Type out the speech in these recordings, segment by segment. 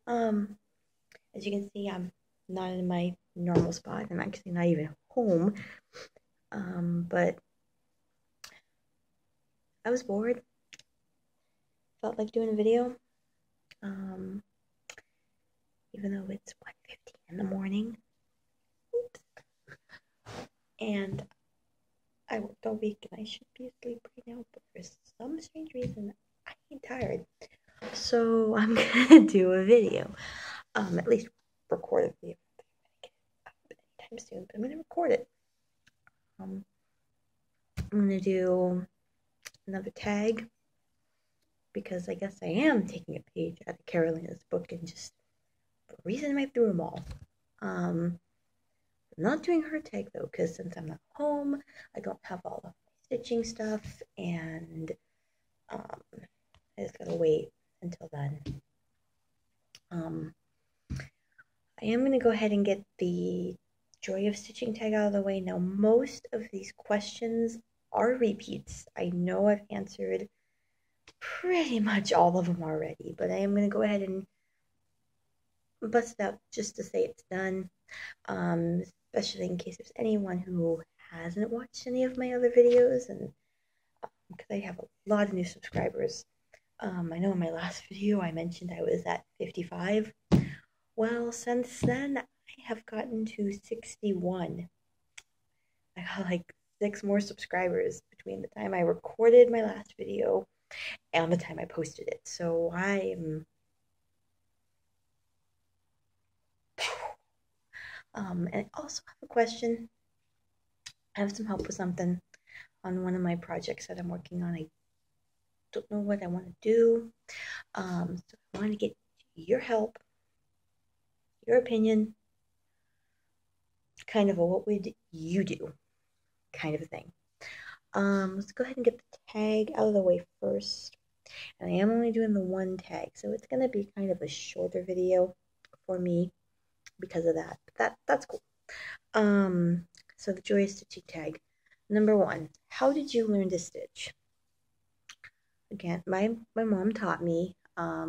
Um, as you can see, I'm not in my normal spot. I'm actually not even home. But I was bored. Felt like doing a video. Um, even though it's 1:15 in the morning. Oops. And I worked all week and I should be asleep right now, but for some strange reason, I ain't tired. So I'm gonna do a video. At least record a video. Anytime soon, but I'm gonna record it. Um, I'm gonna do another tag because I guess I am taking a page out of Carolina's book and just for a reason I threw them all. I'm not doing her tag though because since I'm not home, I don't have all of my stitching stuff and I just gotta wait until then. I am gonna go ahead and get the Joy of Stitching tag out of the way. Now, most of these questions are repeats. I know I've answered pretty much all of them already, but I am going to go ahead and bust it out just to say it's done, especially in case there's anyone who hasn't watched any of my other videos, and because I have a lot of new subscribers. I know in my last video I mentioned I was at 55. Well, since then, I have gotten to 61. I got like 6 more subscribers between the time I recorded my last video and the time I posted it. So I'm and I also have a question. I have some help with something on one of my projects that I'm working on. I don't know what I want to do. So I want to get your help, your opinion, kind of a what would you do kind of a thing. Let's go ahead and get the tag out of the way first. And I am only doing the one tag, so it's going to be kind of a shorter video for me because of that. But that's cool. So the Joy of Stitching tag. Number 1, how did you learn to stitch? Again, my mom taught me. I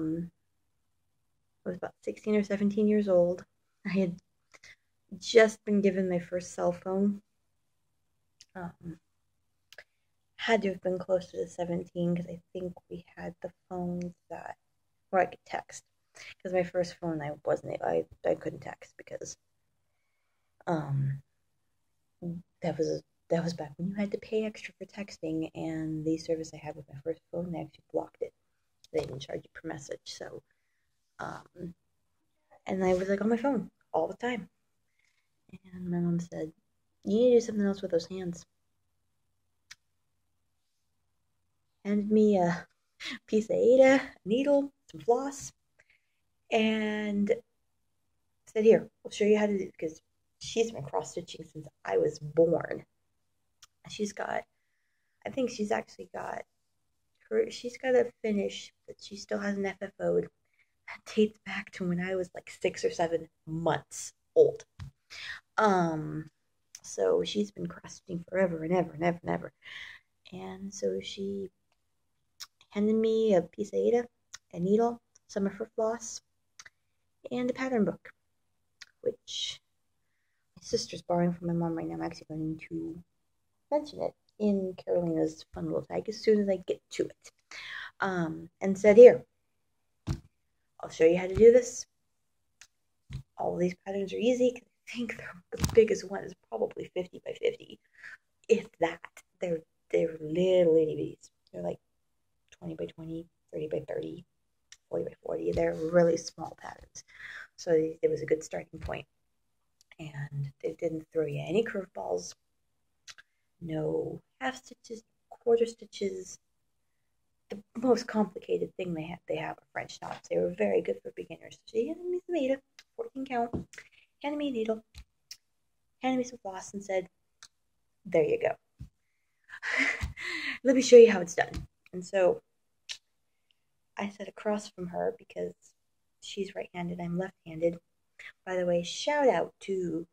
was about 16 or 17 years old. I had just been given my first cell phone. Had to have been closer to 17 because I think we had the phones that where I could text. Because my first phone, I couldn't text because that was back when you had to pay extra for texting, and the service I had with my first phone, they actually blocked it. They didn't charge you per message, so and I was like on my phone all the time. And my mom said, "You need to do something else with those hands." Handed me a piece of Ada, a needle, some floss, and said, "Here, I'll show you how to do it," because she's been cross stitching since I was born. She's got, I think she's actually got she's got a finish that she still hasn't FFO'd that dates back to when I was like 6 or 7 months old. So she's been cross stitching forever and ever and ever and ever. And so she handed me a piece of Ada, a needle, some of her floss, and a pattern book, which my sister's borrowing from my mom right now. I'm actually going to mention it in Carolina's fun little tag as soon as I get to it. And said, "Here, I'll show you how to do this. All of these patterns are easy. I think the biggest one is probably 50 by 50, if that. They're little itty bitties. They're like 20 by 20, 30 by 30, 40 by 40. They're really small patterns. So it was a good starting point. And they didn't throw you any curveballs, no half stitches, quarter stitches. The most complicated thing they have are French knots. They were very good for beginners. So she handed me some Ada, 14 count, handed me a needle, handed me some floss, and said, "There you go. Let me show you how it's done." And so I sat across from her because she's right-handed, I'm left-handed. By the way, shout out to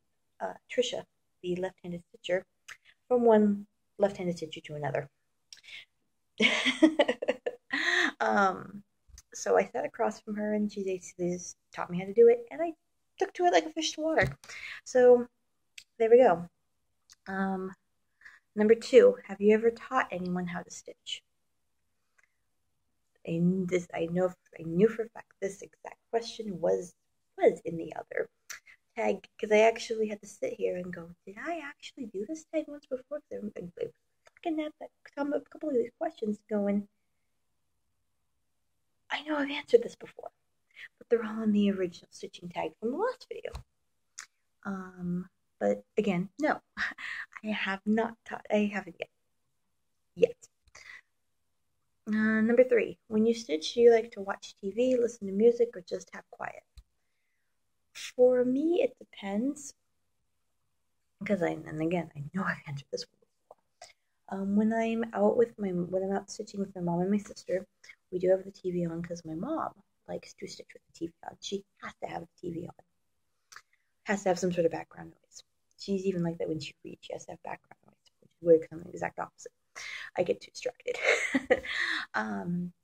Trisha, the left-handed stitcher, from one left-handed stitcher to another. So I sat across from her, and she basically just taught me how to do it, and I took to it like a fish to water. So there we go. Um, Number two, have you ever taught anyone how to stitch? I knew for a fact this exact question was in the other tag, because I actually had to sit here and go, did I actually do this tag once before? Because I'm looking at a couple of these questions going, I know I've answered this before, but they're all in the original stitching tag from the last video. But again, no, I have not taught. I haven't yet. Yet. Number three, when you stitch, do you like to watch TV, listen to music, or just have quiet? For me, it depends. Because and again, I know I've answered this one before. When I'm out stitching with my mom and my sister, we do have the TV on because my mom likes to stitch with the TV on. She has to have the TV on. Has to have some sort of background noise. She's even like that when she reads. She has to have background noise, which is weird because I'm the exact opposite. I get too distracted.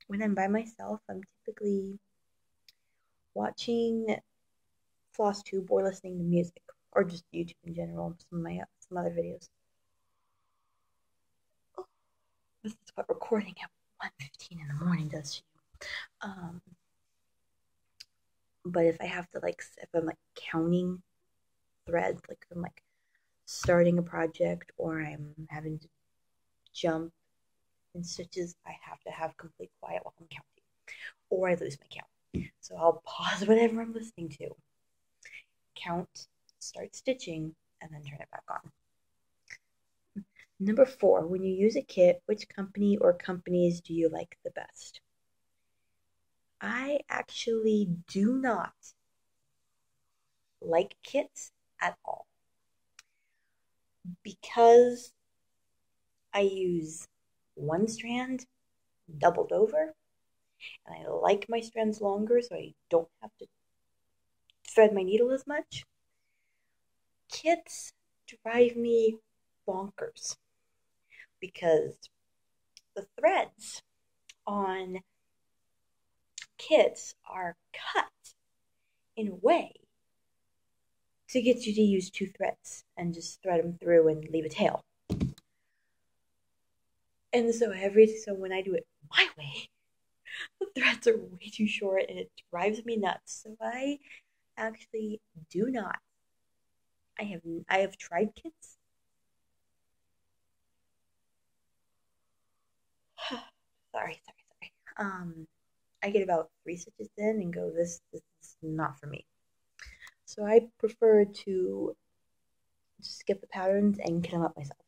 When I'm by myself, I'm typically watching Flosstube or listening to music, or just YouTube in general. Some other videos. Oh, this is what recording at 1:15 in the morning does to you. But if I have to if I'm counting threads, like I'm starting a project or I'm having to jump in stitches, I have to have complete quiet while I'm counting, or I lose my count. So I'll pause whatever I'm listening to, count, start stitching, and then turn it back on. Number four, when you use a kit, which company or companies do you like the best? I actually do not like kits at all, because I use one strand doubled over, and I like my strands longer so I don't have to thread my needle as much. Kits drive me bonkers because the threads on kits are cut in a way to get you to use two threads and just thread them through and leave a tail. And so when I do it my way, the threads are way too short and it drives me nuts. So I actually do not. I have tried kits. sorry. I get about 3 stitches in and go, this is not for me. So I prefer to just skip the patterns and kit them up myself.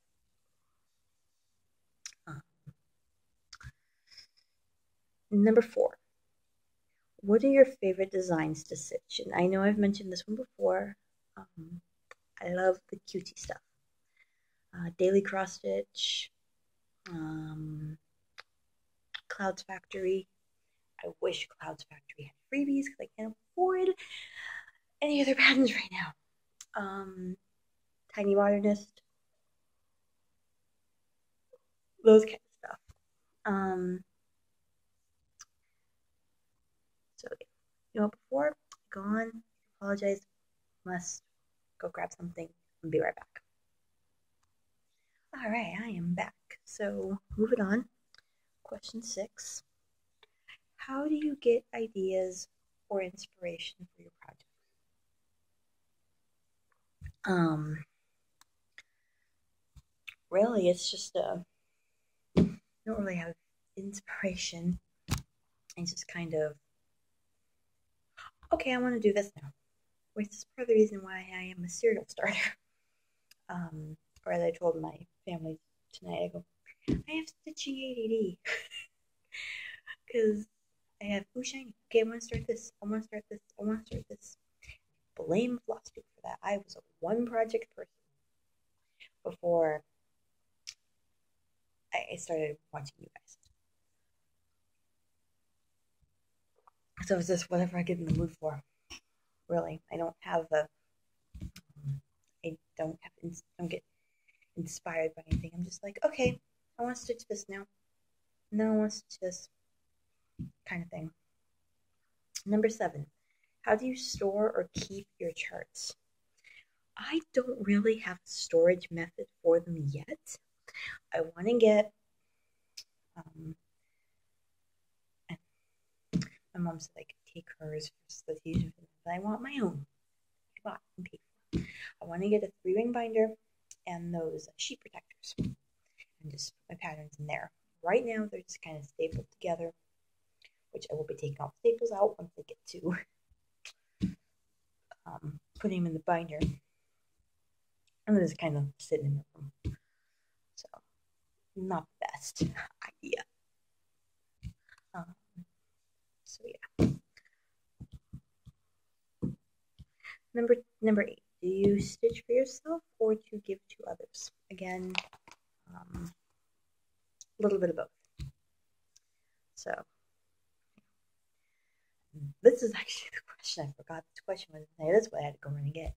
Number four, what are your favorite designs to stitch? And I know I've mentioned this one before. I love the cutie stuff. Daily cross stitch, Clouds Factory. I wish Clouds Factory had freebies because I can't afford any other patterns right now. Tiny Modernist, those kind of stuff. So, before I go on, I apologize. Must go grab something and be right back. All right, I am back. So, moving on. Question 6. How do you get ideas or inspiration for your project? Really, it's just I don't really have inspiration. It's just kind of, okay, I want to do this now. Which is part of the reason why I am a serial starter. Or as I told my family tonight, I go, I have stitching ADD. Because I have, shiny. Okay, I want to start this. I want to start this. I want to start this. Blame Flosstube for that. I was a one project person before I started watching you guys. So it's just whatever I get in the mood for. Really, I don't get inspired by anything. I'm just like, okay, I want to stitch this now. No, I want to stitch this kind of thing. Number 7, how do you store or keep your charts? I don't really have a storage method for them yet. I want to get, my mom said I could take hers for the season, but I want my own. I bought and paid for. I want to get a 3-ring binder and those sheet protectors and just put my patterns in there. Right now, they're just kind of stapled together, which I will be taking all the staples out once I get to putting them in the binder. And they're just kind of sitting in the room. So, not the best idea. So yeah. Number 8. Do you stitch for yourself or to give to others? Again, a little bit of both. So, this is actually the question. I forgot this question was there. That's what I had to go in and get.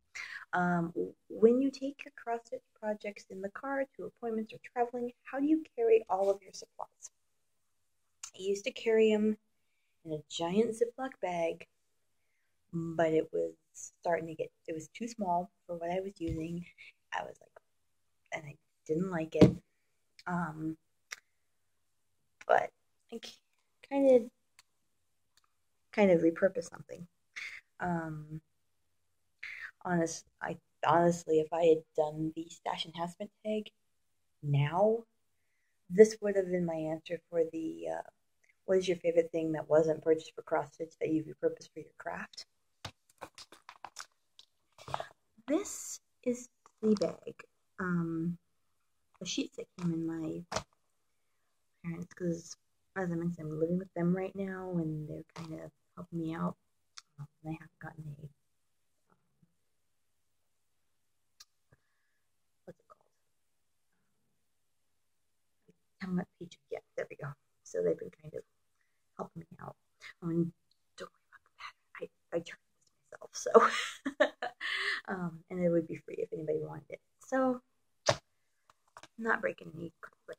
When you take your cross-stitch projects in the car to appointments or traveling, how do you carry all of your supplies? I used to carry them in a giant Ziploc bag, but it was starting to get, it was too small for what I was using. I was like, and I didn't like it. But I kind of repurpose something. Honestly, if I had done the stash enhancement tag now, this would have been my answer for the what is your favorite thing that wasn't purchased for cross stitch that you've repurposed for your craft? This is the bag. The sheets that came in my parents, because as I mentioned, I'm living with them right now, and they're kind of helping me out. And I haven't gotten a what's it called? I'm not peach yet. There we go. So they've been kind of helping me out. And don't worry about the pattern. I charge this myself, so and it would be free if anybody wanted it. So I'm not breaking any laws.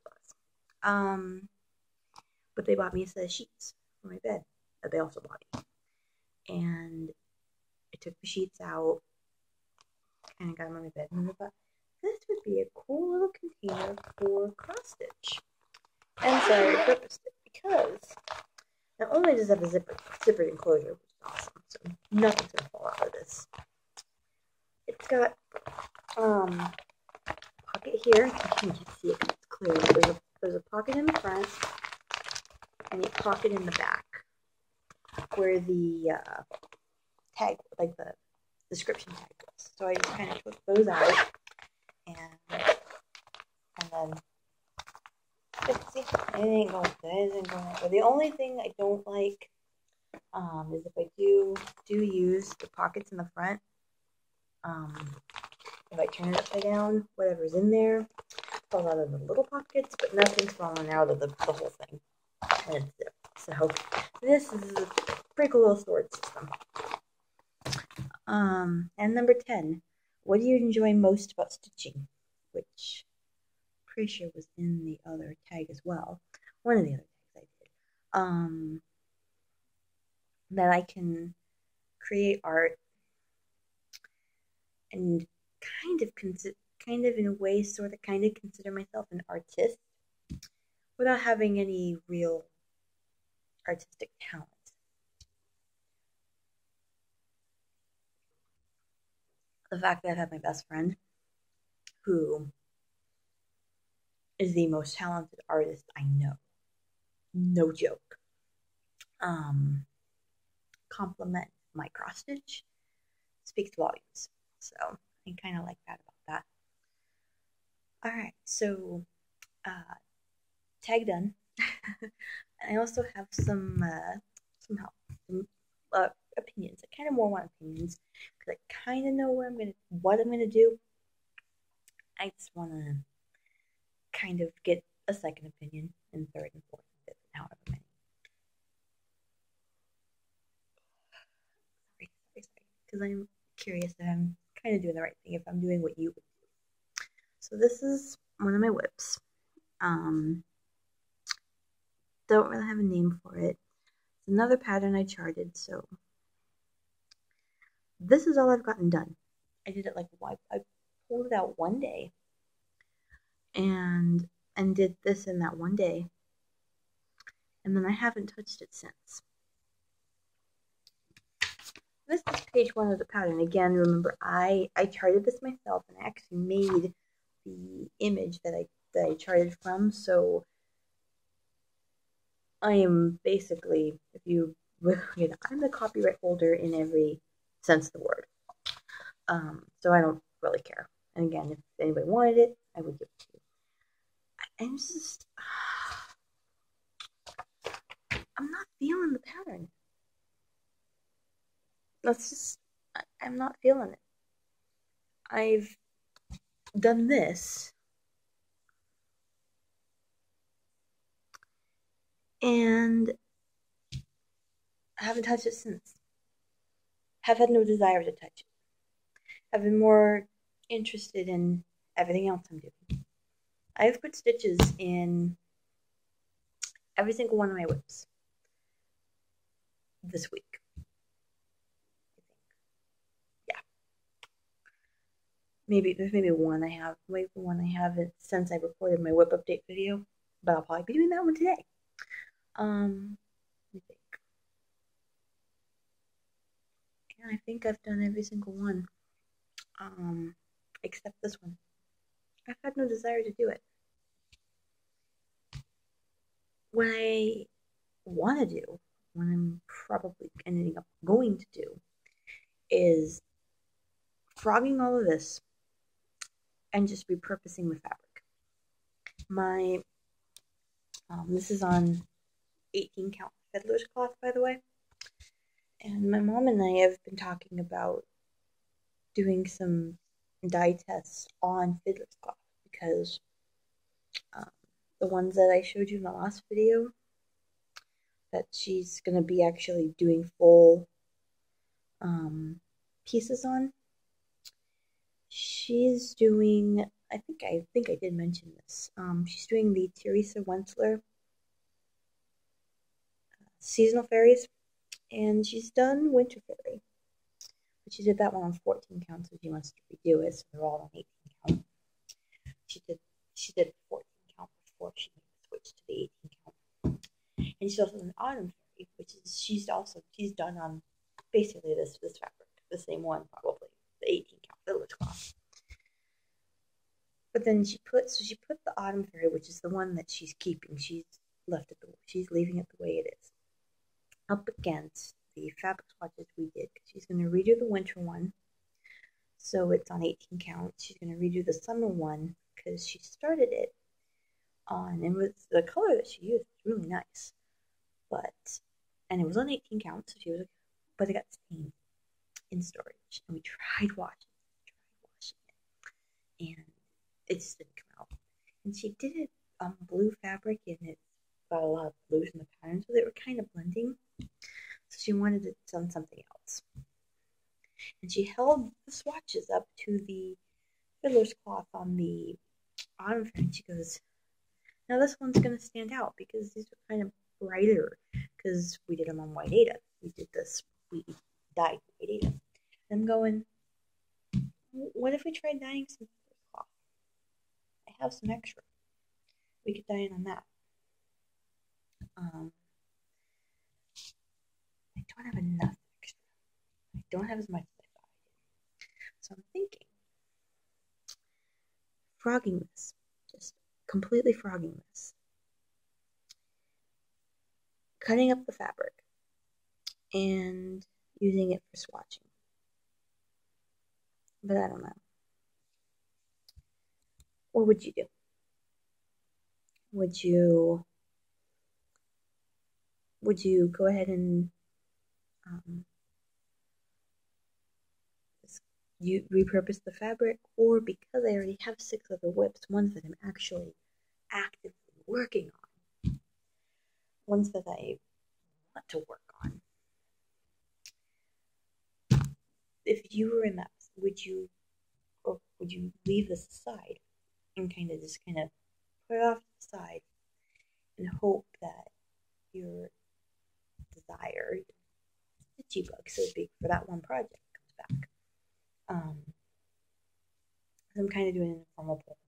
But they bought me a set of sheets for my bed that they also bought me. And I took the sheets out and I got them on my bed. And I thought, this would be a cool little container for cross stitch. And so I repurposed it because not only does it have a zippered enclosure, which is awesome, so nothing's going to fall out of this. It's got a pocket here. You can see it because it's clear. There's a pocket in the front and a pocket in the back where the tag, like the description tag was. So I just kind of took those out and then see, it ain't going out. The only thing I don't like is if I do use the pockets in the front. If I turn it upside down, whatever's in there falls out of the little pockets, but nothing's falling out of the whole thing. And it's zipped. So this is a pretty cool little storage system. And number 10, what do you enjoy most about stitching? Which I'm pretty sure was in the other tag as well. One of the other tags I did. That I can create art and kind of in a way kind of consider myself an artist without having any real artistic talent. The fact that I have my best friend who is the most talented artist I know, no joke, compliment my cross stitch speaks volumes. So I kind of like that about that. Alright, so tag done. I also have some help, some opinions. I kind of more want opinions because I kind of know what I'm gonna do. I just want to kind of get a second opinion and third and fourth and fifth and however many. Sorry, because I'm curious that I'm kind of doing the right thing if I'm doing what you would do. So this is one of my whips. Don't really have a name for it. It's another pattern I charted, so this is all I've gotten done. I did it like I pulled it out one day and did this in that one day, and then I haven't touched it since. This is page 1 of the pattern. Again, remember I charted this myself, and I actually made the image that I charted from, so I am basically, if you I'm the copyright holder in every sense of the word. So I don't really care. And again, if anybody wanted it, I would give it to you. I'm just, I'm not feeling the pattern. I'm not feeling it. I've done this, and I haven't touched it since. Have had no desire to touch it. I've been more interested in everything else I'm doing. I've put stitches in every single one of my whips this week. Yeah. There's maybe one I haven't since I recorded my whip update video, but I'll probably be doing that one today. Let me think. And I think I've done every single one. Except this one. I've had no desire to do it. What I want to do, what I'm probably ending up going to do, is frogging all of this and just repurposing the fabric. This is on 18 count fiddler's cloth, by the way. And my mom and I have been talking about doing some dye tests on fiddler's cloth, because the ones that I showed you in the last video that she's going to be actually doing full pieces on, she's doing, I think I did mention this, she's doing the Teresa Wentzler seasonal fairies, and she's done winter fairy, but she did that one on 14 count, so she wants to redo it, so they're all on 18 count. She did 14 count before she made the switch to the 18 count. And she's also an autumn fairy, which is she's done on basically this fabric, the same one probably, the 18 count fiddler's cloth. But then she put the autumn fairy, which is the one that she's keeping. She's leaving it the way it is, up against the fabric swatches we did. She's going to redo the winter one, so it's on 18 count. She's going to redo the summer one because she started it on, and with the color that she used was really nice, and it was on 18 count, so but it got stained in storage, and we tried washing it, and it just didn't come out. And she did it on blue fabric, and it's got a lot of blues in the pattern, so they were kind of blending. So she wanted it on something else. And she held the swatches up to the fiddler's cloth on the autumn fair, and she goes, now this one's going to stand out because these are kind of brighter, because we did them on white Ada. We dyed white Ada. And I'm going, what if we tried dyeing some fiddler's cloth? I have some extra. We could dye in on that. I don't have enough extra. I don't have as much as I thought I did. So I'm thinking, frogging this, just completely frogging this, cutting up the fabric, and using it for swatching. But I don't know. What would you do? Would you go ahead and you repurpose the fabric, or because I already have 6 other whips, ones that I'm actually actively working on, ones that I want to work on, if you were in that, would you leave this aside and kind of put it off to the side and hope that your desire, stitchy bug, so to speak, for that one project comes back. I'm kind of doing an informal poll,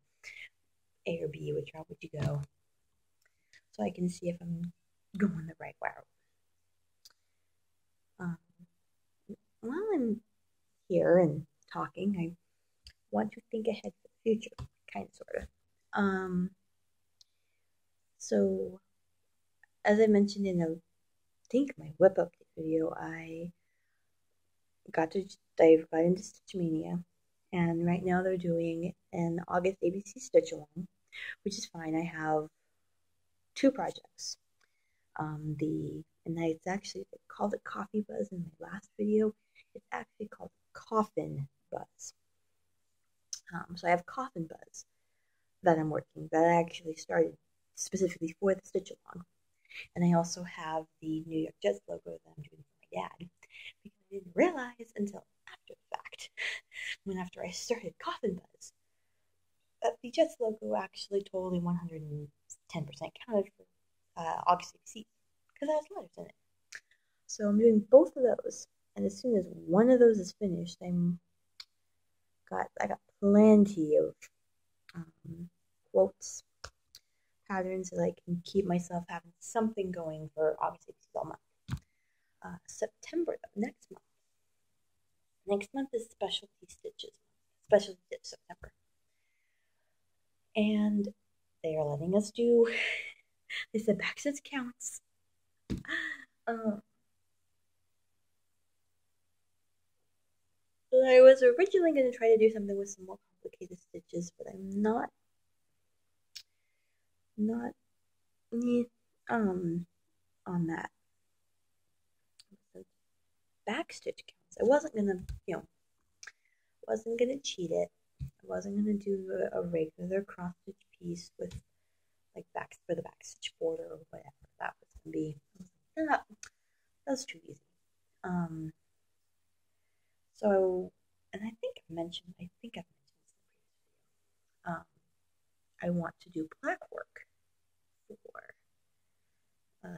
A or B, which route would you go? So I can see if I'm going the right route. While I'm here and talking, I want to think ahead for the future, kind of, sort of. So, as I mentioned in my whip update video, I've got into Stitch Mania, and right now they're doing an August ABC Stitch Along, which is fine. I have 2 projects. And it's actually, they called it Coffee Buzz in my last video. It's actually called Coffin Buzz. So I have Coffin Buzz that I'm working, that I actually started specifically for the Stitch Along. And I also have the New York Jets logo that I'm doing for my dad, because I didn't realize until after the fact, after I started Coffin Buzz, that the Jets logo actually totally 110% counted for August ABC, because it has letters in it. So I'm doing both of those, and as soon as one of those is finished, I got plenty of quotes, patterns, so I can keep myself having something going for August ABC all month. September, next month. Next month is Specialty Stitch September. And they are letting us do, they said backstitch counts. I was originally going to try to do something with some more complicated stitches, but I'm not on that. Backstitch counts. I wasn't gonna cheat it. I wasn't gonna do a regular cross stitch piece with like for the backstitch border or whatever that was gonna be. That's too easy. So, and I think I've mentioned this in the previous video. I want to do black work for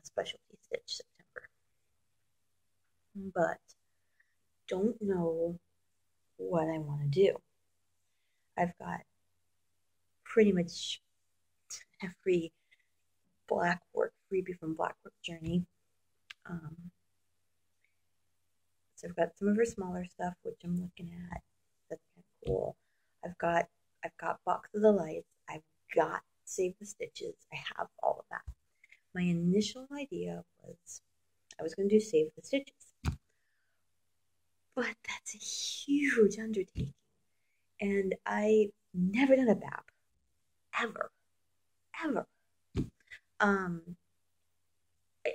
Specialty Stitch September, but don't know what I want to do. I've got pretty much every black work freebie from Black Work Journey. So I've got some of her smaller stuff, which I'm looking at. That's kind of cool. I've got Box of the Lights. I've got Save the Stitches. I have all of that. My initial idea was I was going to do Save the Stitches, but that's a huge undertaking, and I've never done a BAP, ever.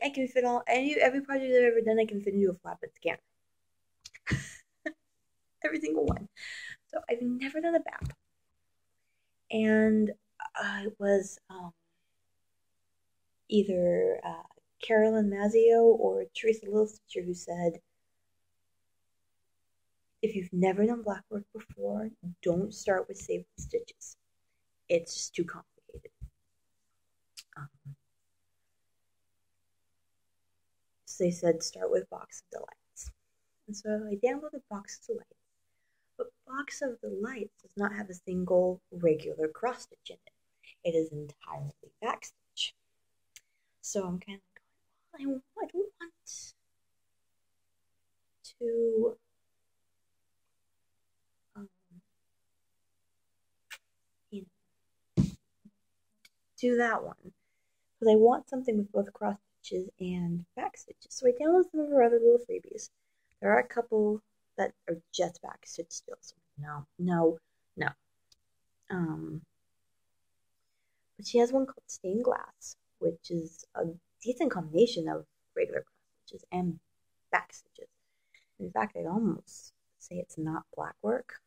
I can fit every project I've ever done. I can fit into a flatbed scanner. Every single one. So I've never done a BAP, and it was either Carolyn Mazzio or Teresa Little Stitcher who said, if you've never done black work before, don't start with Save the Stitches. It's just too complicated. So they said start with Box of Delights. And so I downloaded Box of Delights. But Box of Delights does not have a single regular cross stitch in it. It is entirely backstitch. So I'm kind of going, well, I don't want to do that one, because I want something with both cross stitches and back stitches. So I downloaded some of her other little freebies. There are a couple that are just back stitch still. So no. But she has one called Stained Glass, which is a decent combination of regular cross stitches and back stitches. In fact, I'd almost say it's not black work.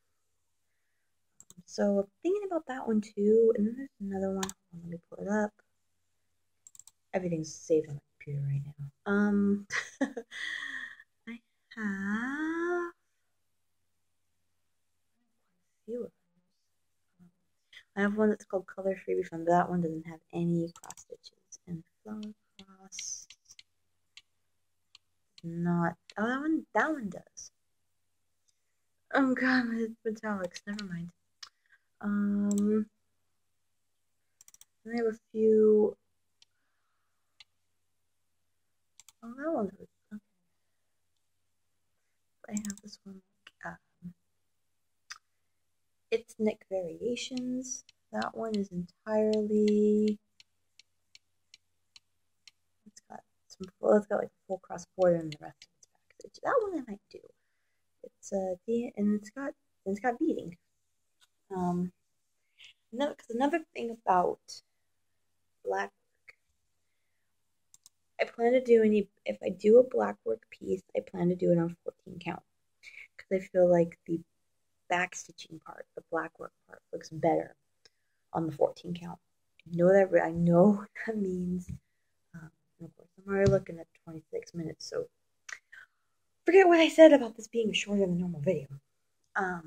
So I'm thinking about that one too. And then there's another one. Let me pull it up. Everything's saved on my computer right now. I have a few of them. I have one that's called Color Free Refund. That one doesn't have any cross stitches. And Flower Cross. not. Oh, that one does. Oh god, it's metallics. Never mind. I have a few. Oh, that one's okay. I have this one. It's Nick Variations. That one is entirely. It's got like a full cross border in the rest of its package. That one I might do. It's and it's got beading. No, because another thing about black work, I plan to do if I do a black work piece, I plan to do it on 14 count because I feel like the back stitching part, the black work part, looks better on the 14 count. I know that means. And of course, I'm already looking at 26 minutes, so forget what I said about this being shorter than a normal video. I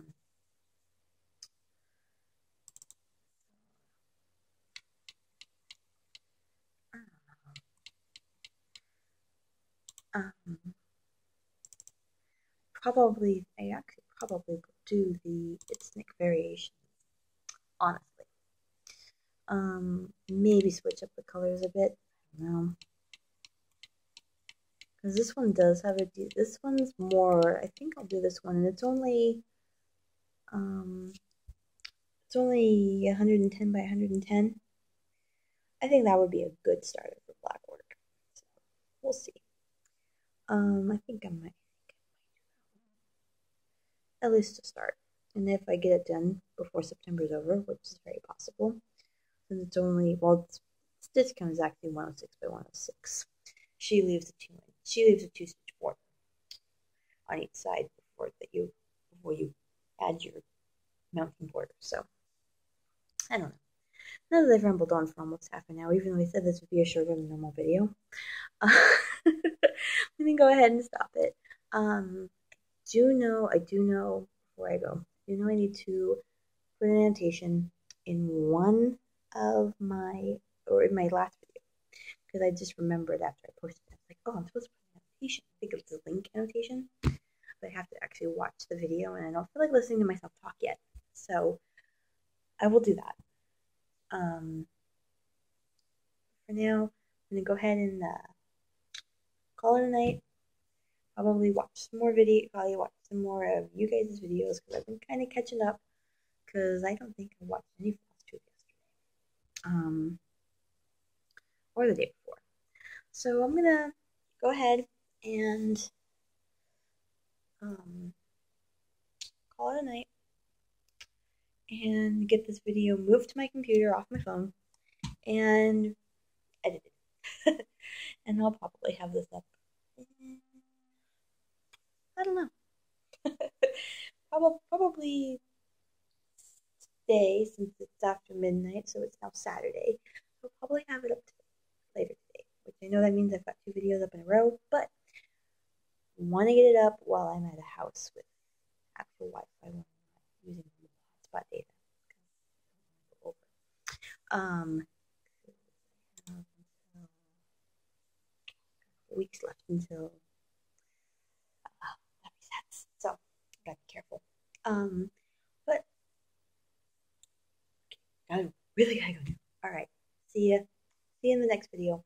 actually probably will do the It's Nick variation, honestly. Maybe switch up the colors a bit. I don't know. Because this one does have this one's more, I think I'll do this one, and it's only 110 by 110. I think that would be a good starter for black work. So we'll see. I think I might at least to start. And if I get it done before September's over, which is very possible, since it's only its discount is actually 106 by 106. She leaves a two stitch border on each side before you add your mounting border. So I don't know. Now that I've rambled on for almost half an hour, even though I said this would be a shorter than normal video, I'm gonna go ahead and stop it. I do know before I go, I need to put an annotation in one of in my last video, because I just remembered after I posted it. I was like, oh, I'm supposed to put an annotation. I think it's a link annotation, but I have to actually watch the video, and I don't feel like listening to myself talk yet. So I will do that. For now, I'm gonna go ahead and call it a night. Probably watch some more of you guys' videos, because I've been kind of catching up, because I don't think I watched any Flosstube yesterday. Or the day before. So I'm gonna go ahead and call it a night and get this video moved to my computer off my phone and edited. And I'll probably have this up. I don't know. Probably today, since it's after midnight, so it's now Saturday. I'll probably have it up later today, which I know that means I've got 2 videos up in a row, but want to get it up while I'm at a house with actual Wi-Fi when I'm not using hotspot data. Weeks left until that resets, so I gotta be careful. But I really gotta go now. All right, see you in the next video.